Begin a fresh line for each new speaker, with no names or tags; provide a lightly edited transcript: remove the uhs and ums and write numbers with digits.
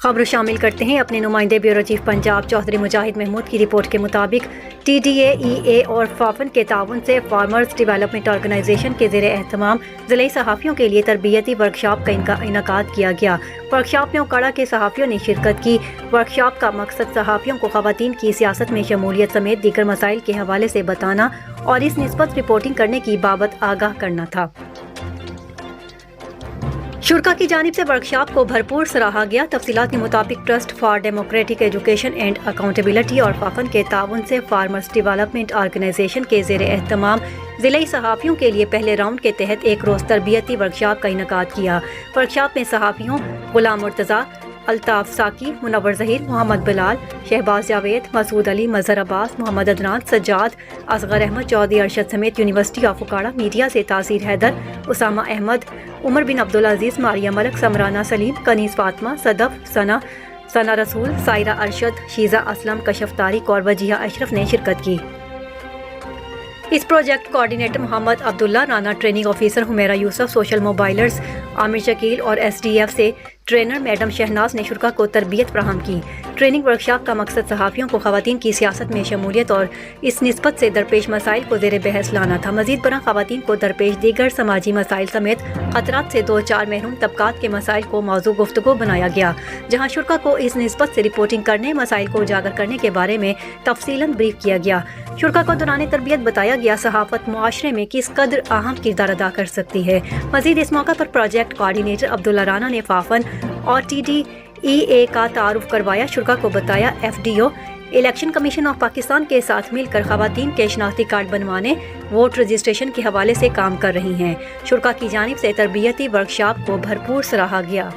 خبر شامل کرتے ہیں اپنے نمائندے بیورو چیف پنجاب چودھری مجاہد محمود کی رپورٹ کے مطابق TDA اور فافن کے تعاون سے فارمرز ڈیولپمنٹ آرگنائزیشن کے زیر اہتمام ضلعی صحافیوں کے لیے تربیتی ورکشاپ کا انعقاد کیا گیا۔ ورکشاپ میں اوکاڑا کے صحافیوں نے شرکت کی۔ ورکشاپ کا مقصد صحافیوں کو خواتین کی سیاست میں شمولیت سمیت دیگر مسائل کے حوالے سے بتانا اور اس نسبت رپورٹنگ کرنے کی بابت آگاہ کرنا تھا۔ شرکا کی جانب سے ورکشاپ کو بھرپور سراہا گیا۔ تفصیلات کے مطابق trust for democratic education and accountability اور فافن کے تعاون سے فارمرز ڈیولپمنٹ آرگنائزیشن کے زیر اہتمام ضلعی صحافیوں کے لیے پہلے راؤنڈ کے تحت ایک روز تربیتی ورکشاپ کا انعقاد کیا۔ ورکشاپ میں صحافیوں غلام مرتضیٰ، الطاف ساکی، منور ظہیر، محمد بلال، شہباز جاوید، مسعود علی، مظہر عباس، محمد عدنان، سجاد، اصغر احمد، چودھری ارشد سمیت یونیورسٹی آف اوکاڑا میڈیا سے تاثیر حیدر، اسامہ احمد، عمر بن عبدالعزیز، ماریہ ملک، سمرانہ سلیم، کنیز فاطمہ، صدف، ثنا رسول، سائرہ ارشد، شیزہ اسلم، کشف طارق اور وجیہہ اشرف نے شرکت کی۔ اس پروجیکٹ کوآرڈینیٹر محمد عبداللہ رانا، ٹریننگ آفیسر حمیرہ یوسف، سوشل موبائلرز عامر شکیل اور SDF سے ٹرینر میڈم شہناز نے شرکا کو تربیت فراہم کی۔ ٹریننگ ورکشاپ کا مقصد صحافیوں کو خواتین کی سیاست میں شمولیت اور اس نسبت سے درپیش مسائل کو زیر بحث لانا تھا۔ مزید برآں خواتین کو درپیش دیگر سماجی مسائل سمیت خطرات سے دو چار محروم طبقات کے مسائل کو موضوع گفتگو بنایا گیا، جہاں شرکا کو اس نسبت سے رپورٹنگ کرنے، مسائل کو اجاگر کرنے کے بارے میں تفصیلاً بریف کیا گیا۔ شرکا کو دوران تربیت بتایا گیا صحافت معاشرے میں کس قدر اہم کردار ادا کر سکتی ہے۔ مزید اس موقع پر پروجیکٹ کوآرڈینیٹر عبداللہ رانا نے فافن اور TDEA کا تعارف کروایا۔ شرکا کو بتایا FDO election commission of Pakistan کے ساتھ مل کر خواتین کے شناختی کارڈ بنوانے، ووٹ رجسٹریشن کے حوالے سے کام کر رہی ہیں۔ شرکا کی جانب سے تربیتی ورکشاپ کو بھرپور سراہا گیا۔